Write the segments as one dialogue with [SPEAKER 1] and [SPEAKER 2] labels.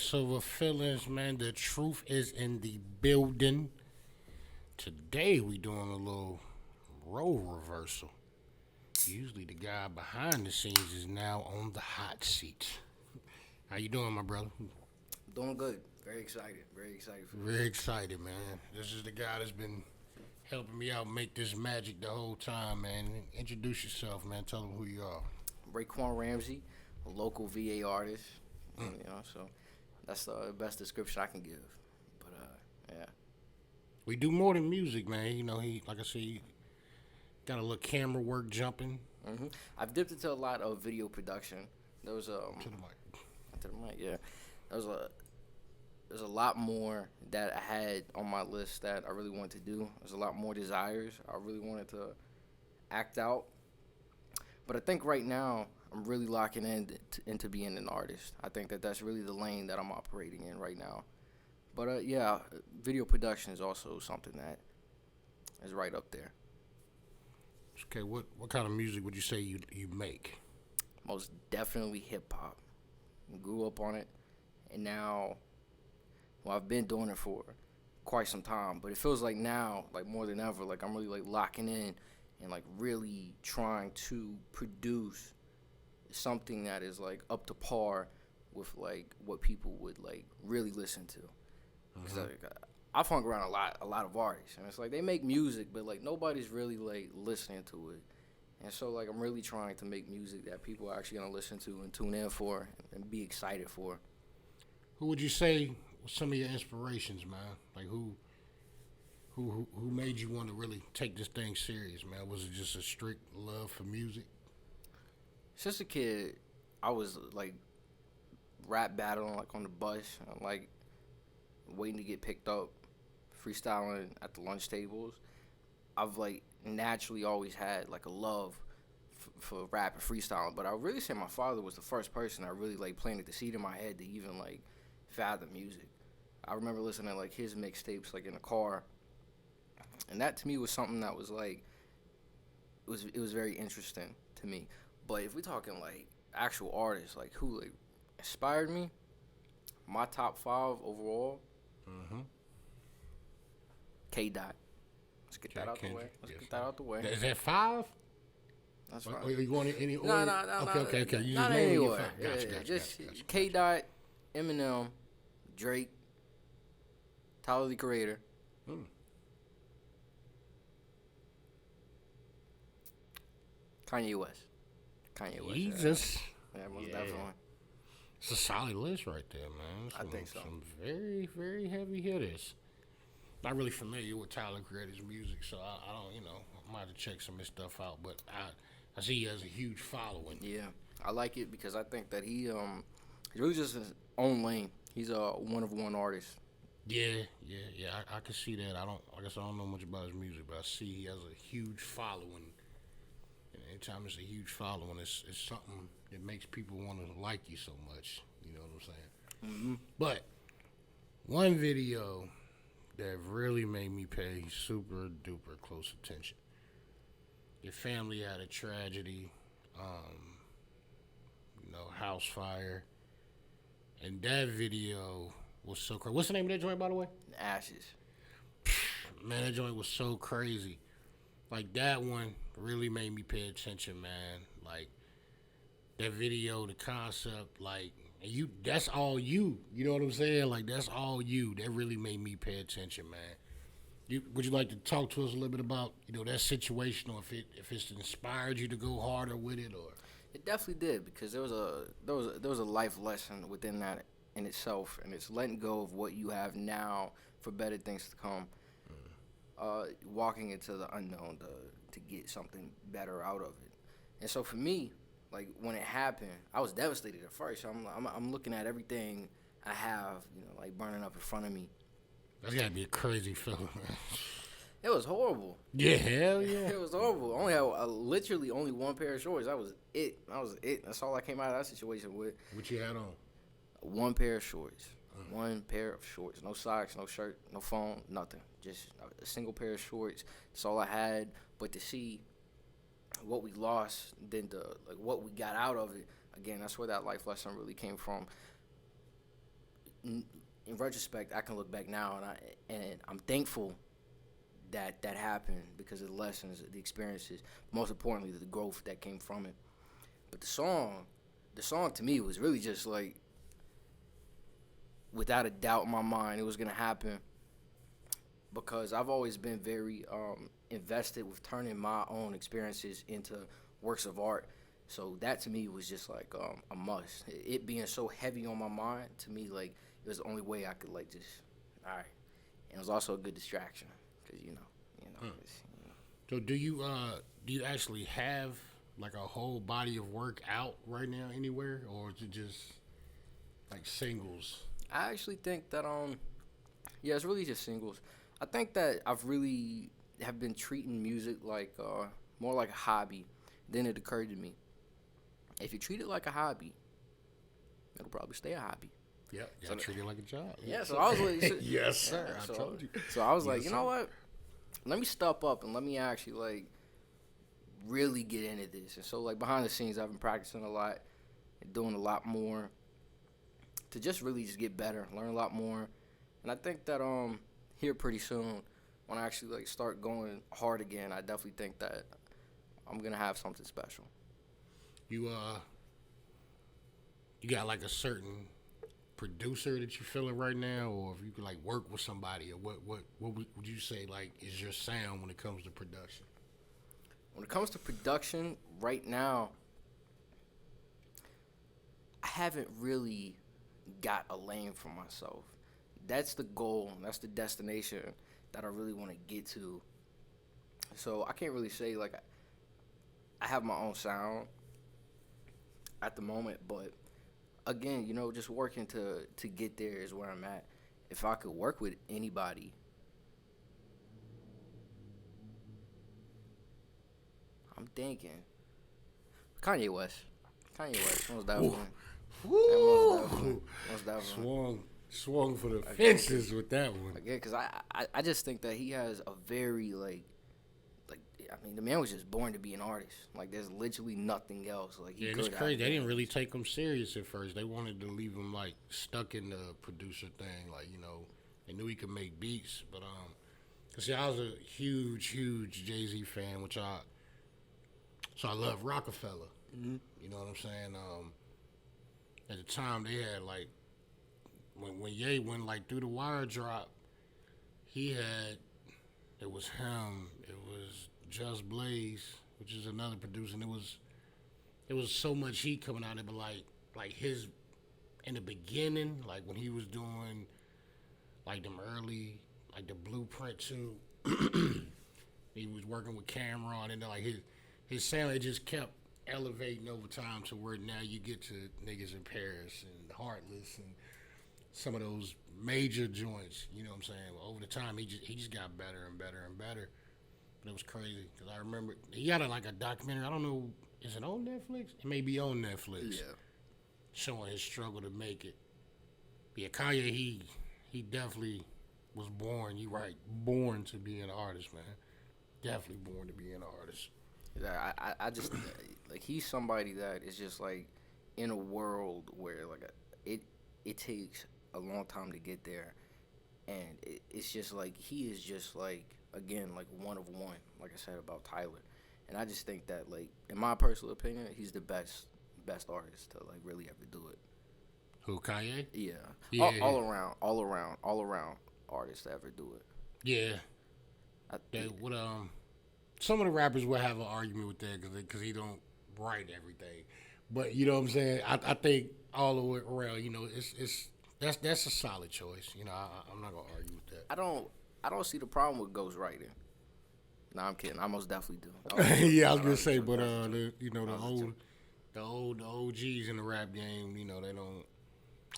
[SPEAKER 1] Silver Feelings, man. The truth is in the building. Today we doing a little role reversal. Usually the guy behind the scenes is now on the hot seat. How you doing, my brother?
[SPEAKER 2] Doing good. Very excited. Very excited for
[SPEAKER 1] Very
[SPEAKER 2] this.
[SPEAKER 1] excited, man. This is the guy that's been helping me out make this magic the whole time, man. Introduce yourself, man. Tell them who you are.
[SPEAKER 2] Rayquan Ramsey, a local VA artist. So that's the best description I can give. But yeah.
[SPEAKER 1] We do more than music, man. You know, he like I said, he got a little camera work jumping
[SPEAKER 2] I've dipped into a lot of video production. There was
[SPEAKER 1] to the mic.
[SPEAKER 2] to the mic, yeah. There was a there's a lot more that I had on my list that I really wanted to do. There's a lot more desires I really wanted to act out. But I think right now I'm really locking into being an artist. I think that that's really the lane that I'm operating in right now. But yeah, video production is also something that is right up there.
[SPEAKER 1] Okay, what kind of music would you say you make?
[SPEAKER 2] Most definitely hip hop. Grew up on it, and now, well, I've been doing it for quite some time. But it feels like now, like more than ever, like I'm really like locking in and like really trying to produce something that is like up to par with like what people would like really listen to. Because I've hung around a lot of artists, and it's like they make music, but like nobody's really like listening to it. And so like I'm really trying to make music that people are actually gonna listen to and tune in for and be excited for.
[SPEAKER 1] Who would you say was some of your inspirations, man? Like who made you want to really take this thing serious, man? Was it just a strict love for music?
[SPEAKER 2] Since a kid, I was like rap battling like on the bus, like waiting to get picked up, freestyling at the lunch tables. I've like naturally always had like a love for rap and freestyling, but I really say my father was the first person that really like planted the seed in my head to even like fathom music. I remember listening to like his mixtapes like in the car, and that to me was something that was like it was very interesting to me. But if we're talking like actual artists, like who like inspired me, my top five overall,
[SPEAKER 1] Mm-hmm.
[SPEAKER 2] K Dot. Let's get that out the way. Let's get that out the way.
[SPEAKER 1] Is that five?
[SPEAKER 2] That's
[SPEAKER 1] Or,
[SPEAKER 2] right.
[SPEAKER 1] or you want any order?
[SPEAKER 2] No.
[SPEAKER 1] Okay. You
[SPEAKER 2] Not
[SPEAKER 1] just name your
[SPEAKER 2] anywhere.
[SPEAKER 1] five. Gotcha.
[SPEAKER 2] Just K Dot, Eminem, Drake, Tyler the Creator,
[SPEAKER 1] Hmm.
[SPEAKER 2] Kanye West. Kanye West.
[SPEAKER 1] Jesus.
[SPEAKER 2] Yeah, most
[SPEAKER 1] Yeah.
[SPEAKER 2] definitely.
[SPEAKER 1] It's a solid list right there, man.
[SPEAKER 2] I think so.
[SPEAKER 1] Some very, very heavy hitters. Not really familiar with Tyler Creator's music, so I don't, I might have to check some of his stuff out. But I see he has a huge following.
[SPEAKER 2] Yeah, I like it because I think that he's really just his own lane. He's a one of one artist.
[SPEAKER 1] Yeah. I can see that. I guess I don't know much about his music, but I see he has a huge following. And anytime it's a huge following, it's something that makes people want to like you so much. You know what I'm saying? But one video that really made me pay super duper close attention. Your family had a tragedy, house fire, and that video was so crazy. What's the name of that joint, by the way?
[SPEAKER 2] Ashes.
[SPEAKER 1] Man, that joint was so crazy. Like that one really made me pay attention, man. Like that video, the concept, like that's all you. You know what I'm saying? Like that's all you. That really made me pay attention, man. Would you like to talk to us a little bit about that situation, or if it's inspired you to go harder with it, or?
[SPEAKER 2] It definitely did because there was a life lesson within that in itself, and it's letting go of what you have now for better things to come. Walking into the unknown to get something better out of it. And so for me, like when it happened, I was devastated at first. I'm looking at everything I have, like burning up in front of me.
[SPEAKER 1] That's gotta be a crazy feeling, man.
[SPEAKER 2] It was horrible.
[SPEAKER 1] Yeah, hell yeah.
[SPEAKER 2] It was horrible. I only had literally only one pair of shorts. That was it. That's all I came out of that situation with.
[SPEAKER 1] What you had on?
[SPEAKER 2] One pair of shorts. One pair of shorts. No socks, no shirt, no phone, nothing. Just a single pair of shorts. That's all I had. But to see what we lost, then what we got out of it, again, that's where that life lesson really came from. in retrospect, I can look back now and I'm thankful that that happened because of the lessons, the experiences, most importantly, the growth that came from it. But the song to me was really just like, without a doubt in my mind, it was gonna happen because I've always been very invested with turning my own experiences into works of art. So that to me was just like a must. It being so heavy on my mind to me, like it was the only way I could like just, all right. And it was also a good distraction because
[SPEAKER 1] So do you actually have like a whole body of work out right now anywhere, or is it just like singles?
[SPEAKER 2] I actually think that yeah, it's really just singles. I think that I've really have been treating music like more like a hobby. Then it occurred to me, if you treat it like a hobby, it'll probably stay a hobby.
[SPEAKER 1] Yep,
[SPEAKER 2] So
[SPEAKER 1] treat it like a job.
[SPEAKER 2] yeah, so I was like,
[SPEAKER 1] Yes, sir.
[SPEAKER 2] so,
[SPEAKER 1] I told you.
[SPEAKER 2] So I was
[SPEAKER 1] Yes,
[SPEAKER 2] like, you know what? Let me step up and let me actually like really get into this. And so like behind the scenes, I've been practicing a lot and doing a lot more to just really just get better, learn a lot more. And I think that here pretty soon, when I actually like start going hard again, I definitely think that I'm gonna have something special.
[SPEAKER 1] You you got like a certain producer that you feeling right now, or if you could like work with somebody, or what would you say like is your sound when it comes to production?
[SPEAKER 2] When it comes to production, right now, I haven't really got a lane for myself. That's the goal. That's the destination that I really want to get to. So I can't really say like I have my own sound at the moment, but again, just working to get there is where I'm at. If I could work with anybody, I'm thinking Kanye West. Kanye West, most definitely.
[SPEAKER 1] Woo!
[SPEAKER 2] Most definitely.
[SPEAKER 1] Swung for the fences with that one.
[SPEAKER 2] Again, because I just think that he has a very I mean, the man was just born to be an artist. Like, there's literally nothing else. Like,
[SPEAKER 1] Yeah, and it's crazy. They didn't really take him serious at first. They wanted to leave him like stuck in the producer thing. Like, they knew he could make beats, but cause see, I was a huge Jay-Z fan, so I love Rockefeller.
[SPEAKER 2] Mm-hmm.
[SPEAKER 1] You know what I'm saying? At the time, they had like when Ye went like through the wire drop, it was him, it was Just Blaze, which is another producer, and it was so much heat coming out of it, but like his in the beginning, like when he was doing like them early, like the Blueprint too, he was working with Cameron, and then like his sound, it just kept elevating over time to where now you get to Niggas in Paris and Heartless and some of those major joints. You know what I'm saying? Well, over the time, he just got better and better and better. But it was crazy because I remember he had a documentary. I don't know, is it on Netflix? It may be on Netflix.
[SPEAKER 2] Yeah.
[SPEAKER 1] Showing his struggle to make it. But yeah, Kanye, he definitely was born. You right, born to be an artist, man. Definitely born to be an artist.
[SPEAKER 2] Yeah, I just like he's somebody that is just like in a world where like it takes a long time to get there, and it's just like he is just like again like one of one, like I said about Tyler, and I just think that like in my personal opinion he's the best artist to like really ever do it.
[SPEAKER 1] Who, Kanye?
[SPEAKER 2] Yeah,
[SPEAKER 1] Yeah.
[SPEAKER 2] all around artist to ever do it.
[SPEAKER 1] Yeah. Some of the rappers will have an argument with that because he don't write everything, but you know what I'm saying. I think all the way around, that's a solid choice. I'm not gonna argue with that.
[SPEAKER 2] I don't see the problem with ghostwriting. No, I'm kidding. I most definitely do.
[SPEAKER 1] Yeah, I was gonna say, but the old OGs in the rap game, they don't.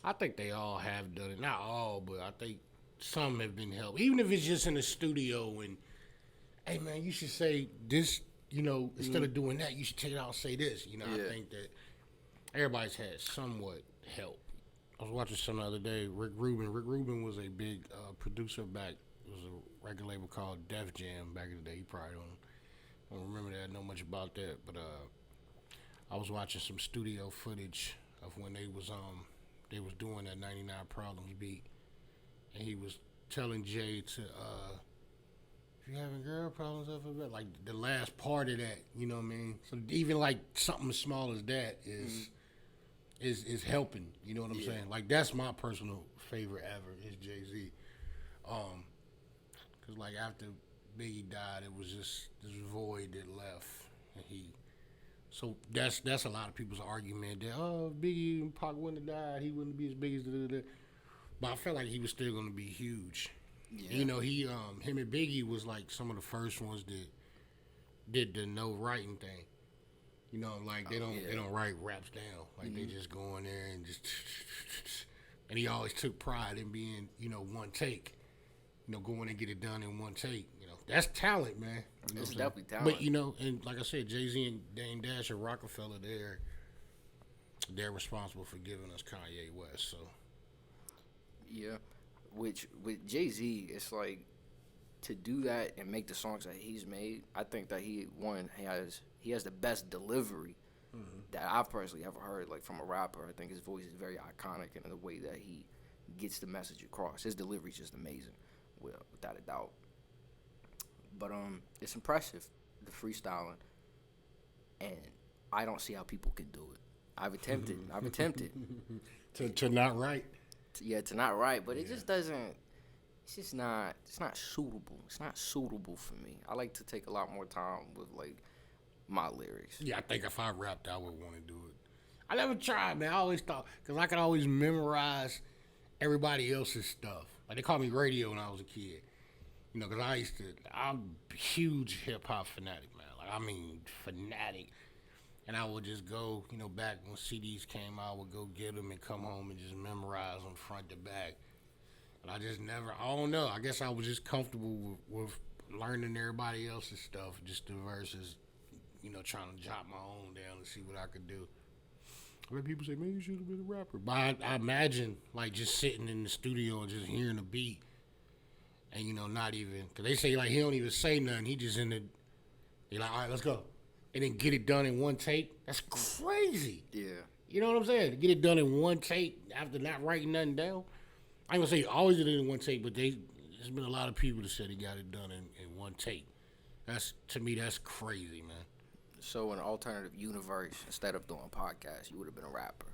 [SPEAKER 1] I think they all have done it. Not all, but I think some have been helped. Even if it's just in the studio and, hey man, you should say this. Instead of doing that, you should take it out and say this.
[SPEAKER 2] Yeah.
[SPEAKER 1] I think that everybody's had somewhat help. I was watching some the other day. Rick Rubin was a big producer back. It was a record label called Def Jam back in the day. You probably don't remember that, know much about that. But I was watching some studio footage of when they was they was doing that 99 Problems beat, and he was telling Jay to if you're having girl problems up a bit, like the last part of that, you know what I mean? So even like something as small as that is helping, you know what I'm saying? Like that's my personal favorite ever is Jay-Z. Cause like after Biggie died, it was just this void that left, and so that's a lot of people's argument that if Biggie and Pac wouldn't have died, he wouldn't be as big as the. But I felt like he was still gonna be huge. Yeah. You know, him and Biggie was like some of the first ones that did the no writing thing. You know, like they don't write raps down. Like they just go in there and just and he always took pride in being, you know, one take. You know, go in and get it done in one take. You know, that's talent, man. You know
[SPEAKER 2] it's definitely talent.
[SPEAKER 1] But you know, and like I said, Jay-Z and Dame Dash and Rockefeller, they're responsible for giving us Kanye West. So
[SPEAKER 2] yeah, which with Jay-Z, it's like to do that and make the songs that he's made. I think that he has the best delivery that I've personally ever heard, like from a rapper. I think his voice is very iconic in the way that he gets the message across. His delivery is just amazing, without a doubt. But it's impressive, the freestyling, and I don't see how people can do it. I've attempted.
[SPEAKER 1] to not write.
[SPEAKER 2] To not write, but it just doesn't. It's not suitable. It's not suitable for me. I like to take a lot more time with like my lyrics.
[SPEAKER 1] Yeah, I think if I rapped, I would want to do it. I never tried, man. I always thought because I could always memorize everybody else's stuff. Like they called me Radio when I was a kid. You know, because I'm a huge hip hop fanatic, man. Like I mean, fanatic. And I would just go, you know, back when CDs came out, I would go get them and come home and just memorize them front to back. And I just never, I don't know. I guess I was just comfortable with learning everybody else's stuff, just the verses, you know, trying to jot my own down and see what I could do. I mean, people say, man, you should have been a rapper. But I imagine, like, just sitting in the studio and just hearing a beat and, you know, not even, because they say, like, he don't even say nothing. He just in the, they're like, all right, let's go. And then get it done in one take. That's crazy.
[SPEAKER 2] Yeah.
[SPEAKER 1] You know what I'm saying? To get it done in one take after not writing nothing down. I ain't gonna say he always did it in one take, but there's been a lot of people that said he got it done in one take. To me, that's crazy, man.
[SPEAKER 2] So in an alternative universe, instead of doing podcasts, you would have been a rapper.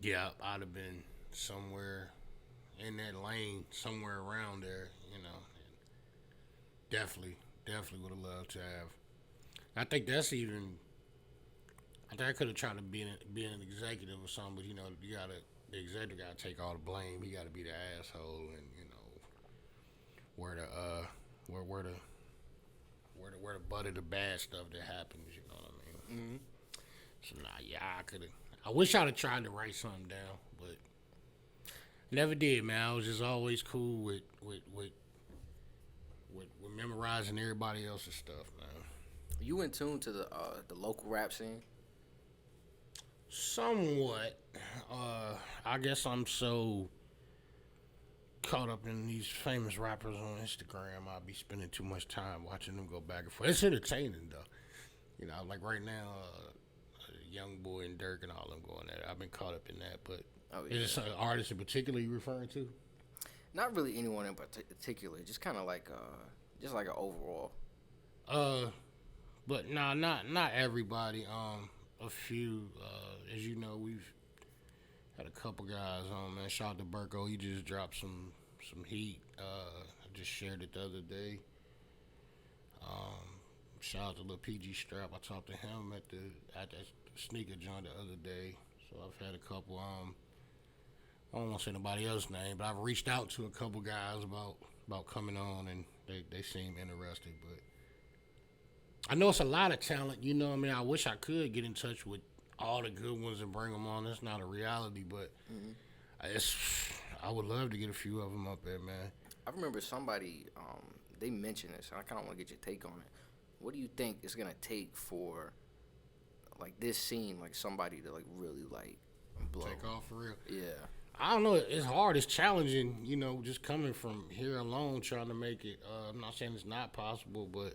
[SPEAKER 1] Yeah, I'd have been somewhere in that lane, somewhere around there, you know. Definitely would have loved to have. I think that's even. I think I could have tried to be an executive or something, but you know, the executive got to take all the blame. He got to be the asshole, and you know, where the butt of the bad stuff that happens. You know what I mean? Mm-hmm. So I could have. I wish I'd have tried to write something down, but never did, man. I was just always cool with memorizing everybody else's stuff, man.
[SPEAKER 2] You in tune to the local rap scene?
[SPEAKER 1] Somewhat. I guess I'm so caught up in these famous rappers on Instagram. I'll be spending too much time watching them go back and forth. It's entertaining though. You know, like right now, Young Boy and Dirk and all them going at it. I've been caught up in that. But is there some artist in particular you referring to?
[SPEAKER 2] Not really anyone in particular. Just kind of like just like an overall.
[SPEAKER 1] But nah, not everybody. A few. As you know, we've had a couple guys on, man. Shout out to Burko. He just dropped some heat. I just shared it the other day. Shout out to Lil PG Strap. I talked to him at that sneaker joint the other day. So I've had a couple. I don't want to say nobody else's name, but I've reached out to a couple guys about coming on, and they seem interested. But I know it's a lot of talent. You know what I mean? I wish I could get in touch with all the good ones and bring them on. That's not a reality, but I would love to get a few of them up there, man.
[SPEAKER 2] I remember somebody, they mentioned this, and I kind of want to get your take on it. What do you think it's going to take for, like, this scene, like, somebody to, like, really, like, blow?
[SPEAKER 1] Take off for real?
[SPEAKER 2] Yeah.
[SPEAKER 1] I don't know. It's hard. It's challenging, you know, just coming from here alone, trying to make it. I'm not saying it's not possible, but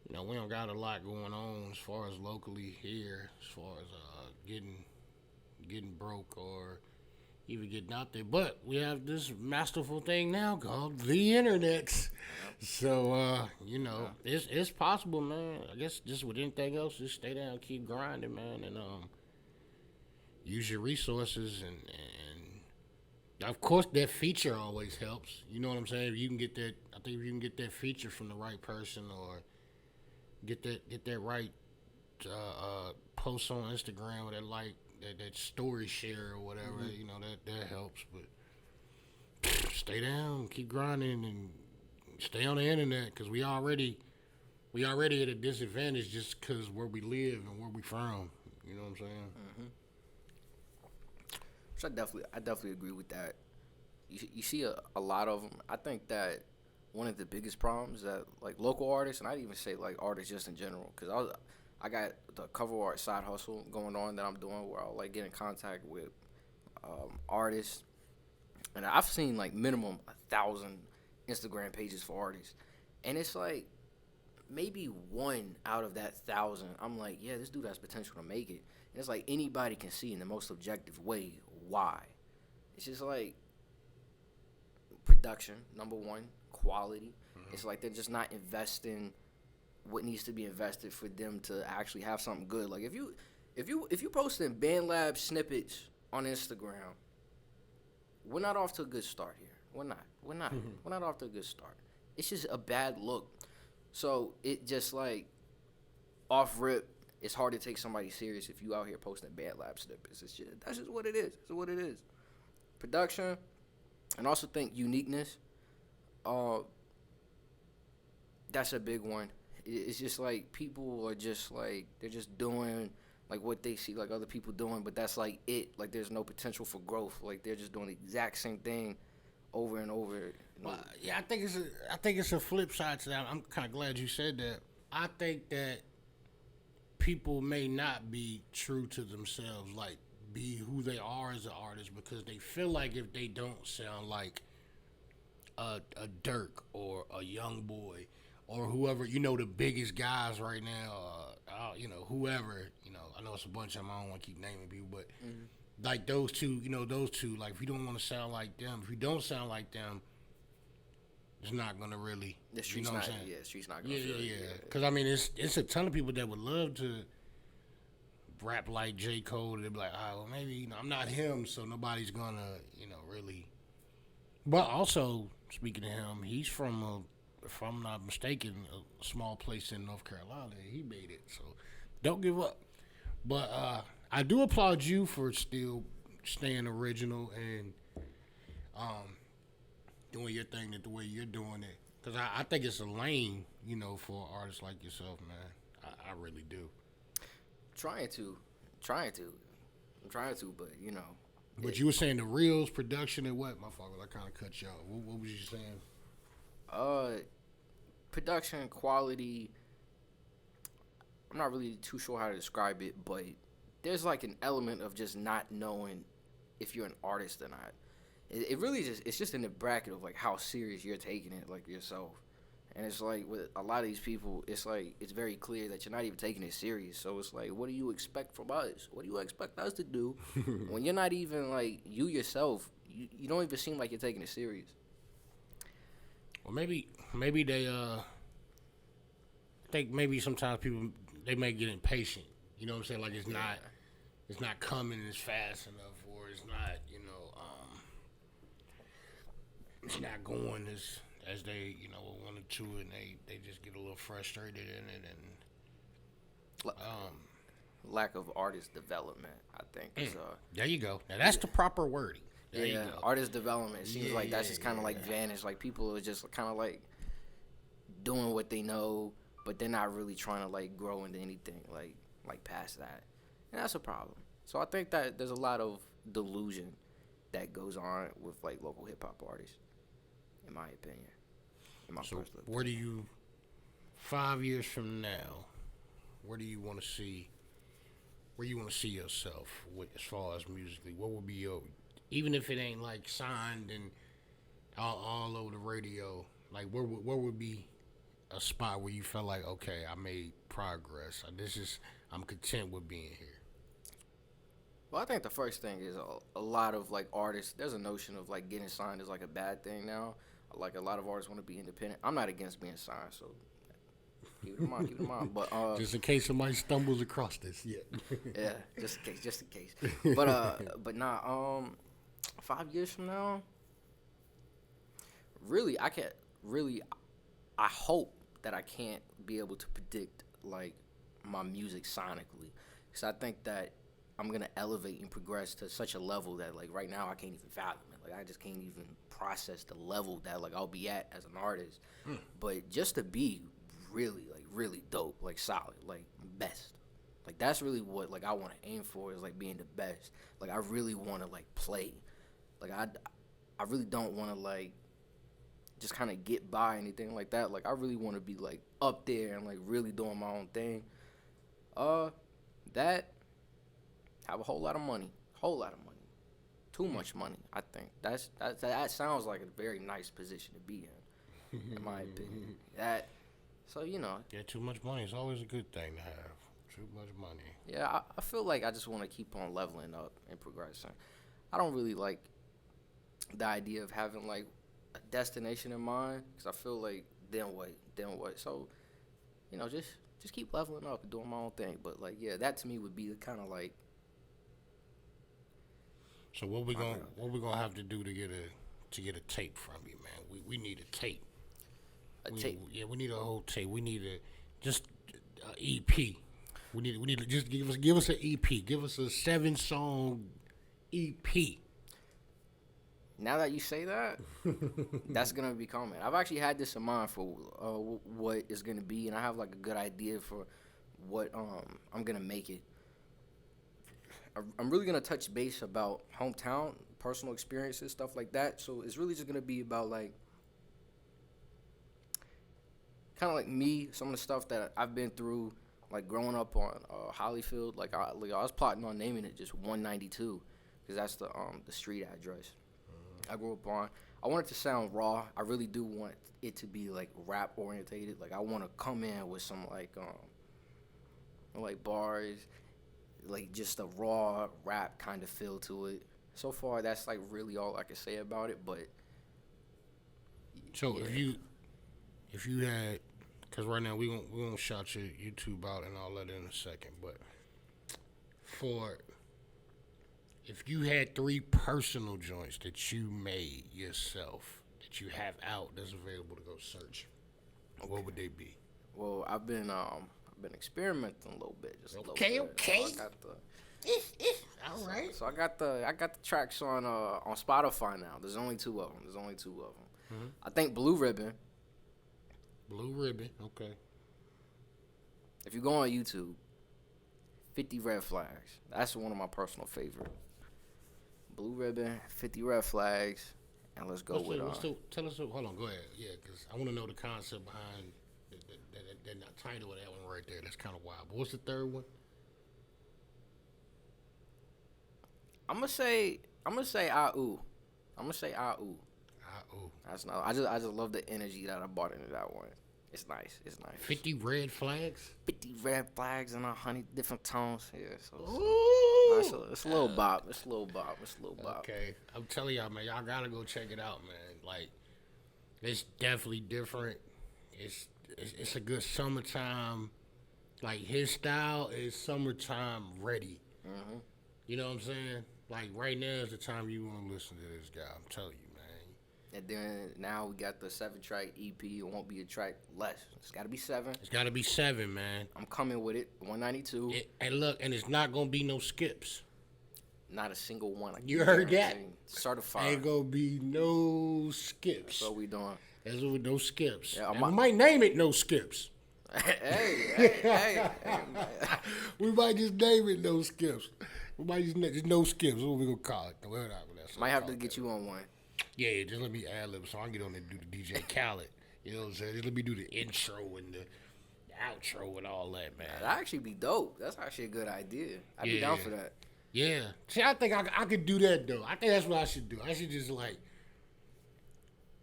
[SPEAKER 1] you know, we don't got a lot going on as far as locally here, as far as getting broke or even getting out there. But we have this masterful thing now called the internet. So it's possible, man. I guess just with anything else, just stay down, keep grinding, man, and use your resources and of course that feature always helps. You know what I'm saying? If you can get that, I think if you can get that feature from the right person or get that right post on Instagram or that story share or whatever, that helps. But stay down, keep grinding, and stay on the internet because we already at a disadvantage just because where we live and where we from. You know what I'm saying?
[SPEAKER 2] Mm-hmm. So I definitely agree with that. You see a lot of them. I think that one of the biggest problems that like local artists, and I'd even say like artists just in general, because I got the cover art side hustle going on that I'm doing where I'll like get in contact with artists, and I've seen like minimum 1,000 Instagram pages for artists, and it's like maybe one out of that 1,000, I'm like, yeah, this dude has potential to make it. And it's like anybody can see in the most objective way why. It's just like production, number one, quality. Mm-hmm. It's like they're just not investing what needs to be invested for them to actually have something good. Like if you posting BandLab snippets on Instagram, we're not off to a good start here. We're not. Mm-hmm. We're not off to a good start. It's just a bad look. So it just like off rip, it's hard to take somebody serious if you out here posting BandLab snippets. That's just what it is. It's what it is. Production, and also think uniqueness. That's a big one. It's just like people are just like they're just doing like what they see like other people doing, but that's like it. Like there's no potential for growth. Like they're just doing the exact same thing over and over.
[SPEAKER 1] Well, yeah, I think it's a flip side to that. I'm kind of glad you said that. I think that people may not be true to themselves, like be who they are as an artist, because they feel like if they don't sound like a Dirk or a Young Boy or whoever, the biggest guys right now, whoever, I know it's a bunch of them. I don't want to keep naming people, but like those two, like if you don't want to sound like them, if you don't sound like them, it's not gonna really.
[SPEAKER 2] The street's not. Yeah, the street's not gonna.
[SPEAKER 1] Yeah. Because I mean, it's a ton of people that would love to rap like J. Cole. They'd be like, well, maybe I'm not him, so nobody's gonna, really. But also, speaking of him, he's from if I'm not mistaken, a small place in North Carolina. He made it, so don't give up. But I do applaud you for still staying original and doing your thing the way you're doing it. Because I think it's a lane, for artists like yourself, man. I really do.
[SPEAKER 2] Trying to, but
[SPEAKER 1] But you were saying the reels, production, and what? My fault, I kind of cut you off. What was you saying?
[SPEAKER 2] Production, quality. I'm not really too sure how to describe it, but there's like an element of just not knowing if you're an artist or not. It really it's just in the bracket of like how serious you're taking it, like yourself. And it's like with a lot of these people, it's like it's very clear that you're not even taking it serious. So it's like, what do you expect from us? What do you expect us to do when you're not even like you yourself? You don't even seem like you're taking it serious.
[SPEAKER 1] Well, maybe they I think maybe sometimes people they may get impatient. You know what I'm saying? Like it's not coming as fast enough, or it's not it's not going as they wanted to, and they just get a little frustrated in it, and
[SPEAKER 2] lack of artist development, I think. Is,
[SPEAKER 1] there you go. Now that's the proper wording. There you go.
[SPEAKER 2] Artist development seems like that's just kind of like vanished. Like people are just kind of like doing what they know, but they're not really trying to like grow into anything like past that, and that's a problem. So I think that there's a lot of delusion that goes on with like local hip hop artists, in my opinion.
[SPEAKER 1] So where do you, 5 years from now, where do you want to see yourself as far as musically? What would be your, even if it ain't like signed and all over the radio, like where would be a spot where you felt like, okay, I made progress. I'm content with being here.
[SPEAKER 2] Well, I think the first thing is a lot of like artists. There's a notion of like getting signed is like a bad thing now. Like a lot of artists want to be independent. I'm not against being signed, so keep it in mind. Keep it in mind. But
[SPEAKER 1] Just in case somebody stumbles across this, yeah.
[SPEAKER 2] yeah, just in case. But nah. 5 years from now, really, I can't really. I hope that I can't be able to predict like my music sonically, because I think that I'm gonna elevate and progress to such a level that like right now I can't even fathom it. Like I just can't even process the level that like I'll be at as an artist. But just to be really dope, like solid, like best. Like that's really what like I want to aim for is like being the best. Like I really want to like play. Like I really don't want to like just kind of get by anything like that. Like I really want to be like up there and like really doing my own thing. That have a whole lot of money, too much money. I think that sounds like a very nice position to be in my opinion. That so
[SPEAKER 1] Yeah, too much money is always a good thing to have. Too much money.
[SPEAKER 2] yeah, I feel like I just want to keep on leveling up and progressing. I don't really like the idea of having like a destination in mind because I feel like then what. So just keep leveling up and doing my own thing. But like yeah, that to me would be the kind of like
[SPEAKER 1] So what we gonna have to do to get a tape from you, man? We need a tape.
[SPEAKER 2] tape.
[SPEAKER 1] Yeah, we need a whole tape. We need just a EP. We need to just give us an EP. Give us a 7-song EP.
[SPEAKER 2] Now that you say that, that's gonna be coming. I've actually had this in mind for what is gonna be, and I have like a good idea for what I'm gonna make it. I'm really gonna touch base about hometown, personal experiences, stuff like that. So it's really just gonna be about like kind of like me, some of the stuff that I've been through, like growing up on Hollyfield. Like I was plotting on naming it just 192 because that's the street address I grew up on. I want it to sound raw. I really do want it to be like rap orientated. Like I want to come in with some like bars, like just a raw rap kind of feel to it. So far, that's like really all I can say about it. But
[SPEAKER 1] So
[SPEAKER 2] yeah.
[SPEAKER 1] if you had, because right now we gonna shout your YouTube out and all that in a second, but if you had 3 personal joints that you made yourself that you have out that's available to go search, what would they be?
[SPEAKER 2] Well, I've been experimenting a little bit, just a little
[SPEAKER 1] Okay,
[SPEAKER 2] bit.
[SPEAKER 1] okay.
[SPEAKER 2] So I got the
[SPEAKER 1] All right.
[SPEAKER 2] so I got the tracks on Spotify now. There's only 2 of them. I think Blue Ribbon.
[SPEAKER 1] Blue Ribbon. Okay.
[SPEAKER 2] If you go on YouTube, 50 Red Flags. That's one of my personal favorite. Blue Ribbon, 50 Red Flags, and let's go
[SPEAKER 1] Tell us. Hold on. Go ahead. Yeah, because I want to know the concept behind that title of that one right there. That's kind of wild. But what's the third one?
[SPEAKER 2] I'm gonna say ah ooh. I'm gonna say ah ooh.
[SPEAKER 1] Ooh.
[SPEAKER 2] That's not. I just love the energy that I brought into that one. It's nice.
[SPEAKER 1] 50 red flags?
[SPEAKER 2] 50 red flags in 100 different tones. Yeah, so
[SPEAKER 1] Ooh.
[SPEAKER 2] it's a little bop. It's a little bop.
[SPEAKER 1] Okay. I'm telling y'all, man, y'all gotta go check it out, man. Like, it's definitely different. It's a good summertime. Like, his style is summertime ready.
[SPEAKER 2] Mm-hmm.
[SPEAKER 1] You know what I'm saying? Like, right now is the time you want to listen to this guy. I'm telling you, man.
[SPEAKER 2] And then now we got the 7-track EP. It won't be a track less. It's got to be 7.
[SPEAKER 1] It's got to be 7, man.
[SPEAKER 2] I'm coming with it. 192.
[SPEAKER 1] And look, and it's not going to be no skips.
[SPEAKER 2] Not a single one.
[SPEAKER 1] You heard that?
[SPEAKER 2] Certified.
[SPEAKER 1] Ain't going to be no skips.
[SPEAKER 2] That's what we doing.
[SPEAKER 1] There's no skips.
[SPEAKER 2] Yeah,
[SPEAKER 1] we might name it No Skips.
[SPEAKER 2] hey.
[SPEAKER 1] We might just name it No Skips. We might just No Skips. What we going to call it?
[SPEAKER 2] Might have to get you on one.
[SPEAKER 1] Yeah, just let me ad-lib so I can get on there and do the DJ Khaled. You know what I'm saying? Just let me do the intro and the outro and all that, man.
[SPEAKER 2] That'd actually be dope. That's actually a good idea. I'd be down for that.
[SPEAKER 1] Yeah. See, I think I could do that, though. I think that's what I should do. I should just, like,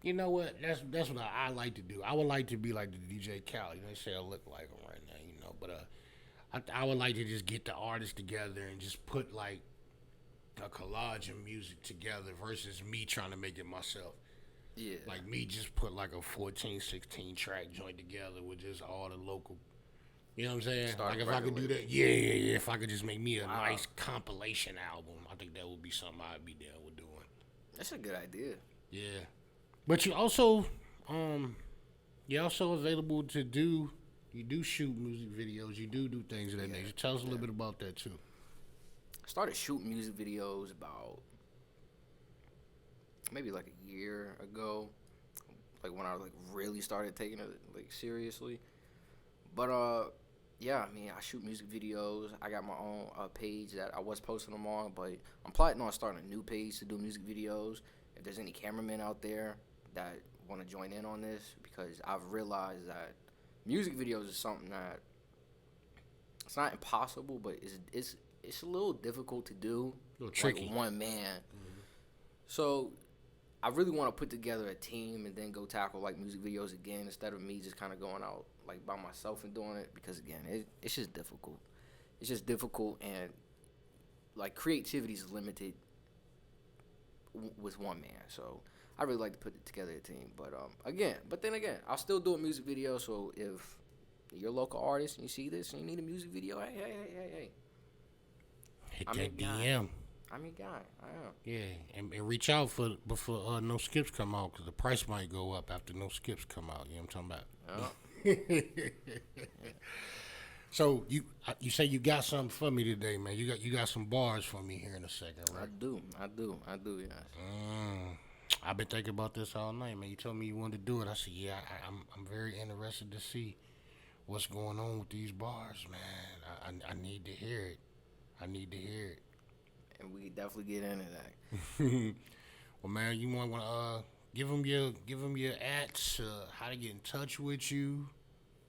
[SPEAKER 1] you know what? That's what I like to do. I would like to be like the DJ Khaled. They say I look like him right now, but I would like to just get the artists together and just put, like, a collage of music together versus me trying to make it myself.
[SPEAKER 2] Yeah.
[SPEAKER 1] Like me just put like a 14, 16 track joint together with just all the local. You know what I'm saying?
[SPEAKER 2] Start
[SPEAKER 1] like if I could do that, yeah. If I could just make me a nice compilation album, I think that would be something I'd be down with doing.
[SPEAKER 2] That's a good idea.
[SPEAKER 1] Yeah, but you also, you're also available to do. You do shoot music videos. You do things of that nature. Tell us a little bit about that too.
[SPEAKER 2] I started shooting music videos about maybe like a year ago, like when I like really started taking it like seriously. But yeah, I mean, I shoot music videos. I got my own page that I was posting them on, but I'm planning on starting a new page to do music videos. If there's any cameramen out there that want to join in on this, because I've realized that music videos is something that it's not impossible, but it's a little difficult to do,
[SPEAKER 1] a little tricky.
[SPEAKER 2] Like one man. Mm-hmm. So I really want to put together a team and then go tackle like music videos again instead of me just kind of going out like by myself and doing it, because again, it's just difficult. It's just difficult, and like creativity is limited with one man. So I really like to put it together a team. But then again, I'll still do a music video. So if you're a local artist and you see this and you need a music video, hey.
[SPEAKER 1] Hit that DM.
[SPEAKER 2] I'm your guy. I am.
[SPEAKER 1] Yeah, and reach out before No Skips come out, because the price might go up after No Skips come out. You know what I'm talking about? So you say you got something for me today, man. You got some bars for me here in a second, right?
[SPEAKER 2] I do. Yes.
[SPEAKER 1] I've been thinking about this all night, man. You told me you wanted to do it. I said, yeah, I'm very interested to see what's going on with these bars, man. I need to hear it.
[SPEAKER 2] And we can definitely get into that.
[SPEAKER 1] Well, man, you might want to give them your ats, how to get in touch with you,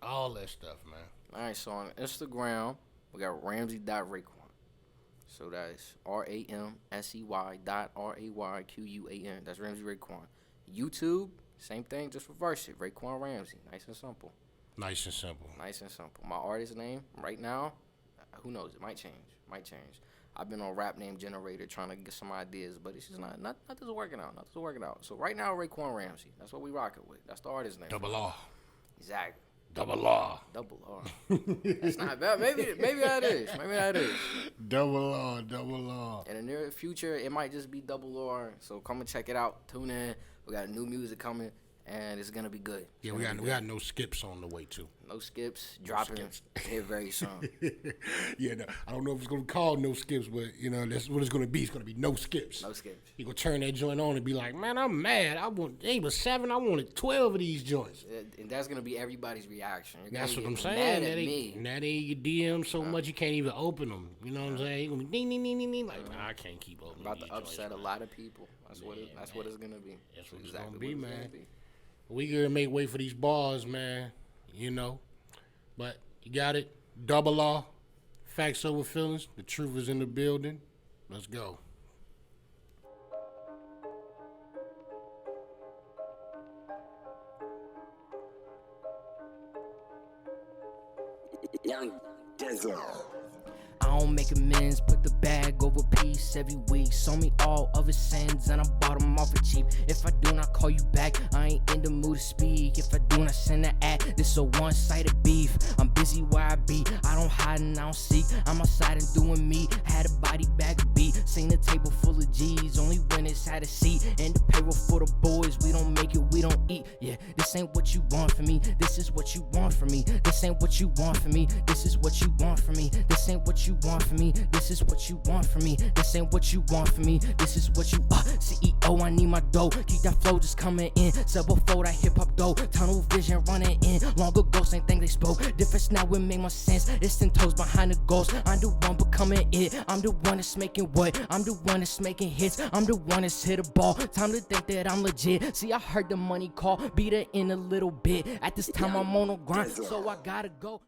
[SPEAKER 1] all that stuff, man.
[SPEAKER 2] All right, so on Instagram, we got Ramsey.Rayquan. So that's RAMSEY.RAYQUAN. That's Ramsey Rayquan. YouTube, same thing, just reverse it. Rayquan Ramsey. Nice and simple. My artist name right now, who knows? It might change. I've been on Rap Name Generator trying to get some ideas, but it's just nothing's working out. So right now, Rayquan Ramsey. That's what we rocking with. That's the artist name.
[SPEAKER 1] Double R.
[SPEAKER 2] Exactly.
[SPEAKER 1] Double R.
[SPEAKER 2] That's not bad. Maybe that is.
[SPEAKER 1] Double R.
[SPEAKER 2] In the near future, it might just be Double R. So come and check it out. Tune in. We got new music coming, and it's gonna be good.
[SPEAKER 1] Yeah, we got No Skips on the way too.
[SPEAKER 2] No Skips dropping here very soon.
[SPEAKER 1] Yeah, no, I don't know if it's gonna be called No Skips, but you know that's what it's gonna be. It's gonna be No Skips.
[SPEAKER 2] No Skips.
[SPEAKER 1] You gonna turn that joint on and be like, man, I'm mad. They was 7. I wanted 12 of these joints.
[SPEAKER 2] And that's gonna be everybody's reaction.
[SPEAKER 1] That's what I'm saying. Now they your DM so much you can't even open them. You know what I'm saying? You're gonna be ding. Like, I can't keep opening.
[SPEAKER 2] About to upset a lot of people. That's what it's gonna be.
[SPEAKER 1] That's what it's gonna be, man. We gonna make way for these bars, man. You know. But you got it. Double R. Facts over feelings. The truth is in the building. Let's go.
[SPEAKER 3] Young Dizzle.
[SPEAKER 2] I don't make amends, put the bag over peace every week. Show me all of his sins and I bought them off for cheap. If I do not call you back, I ain't in the mood to speak. If I do not send an ad, this a one-sided beef. I'm busy where I be, I don't hide and I don't seek. I'm outside and doing me, had a body bag of beat. Seen a table full of G's, only winners had a seat. And the payroll for the boys, we don't make it, we don't eat. Yeah, this ain't what you want from me, this is what you want from me. This ain't what you want from me, this is what you want from me. This ain't what you want from me, this is what you want from me. This ain't what you want from me, this is what you CEO, I need my dough. Keep that flow just coming in. Said before that hip hop dough, tunnel vision running in. Long ago, same thing they spoke. Difference now, it make more sense. It's 10 toes behind the goals. I'm the one becoming it. I'm the one that's making what? I'm the one that's making hits. I'm the one that's hit a ball. Time to think that I'm legit. See, I heard the money call. Beat it in a little bit. At this time, I'm on a grind, so I gotta go.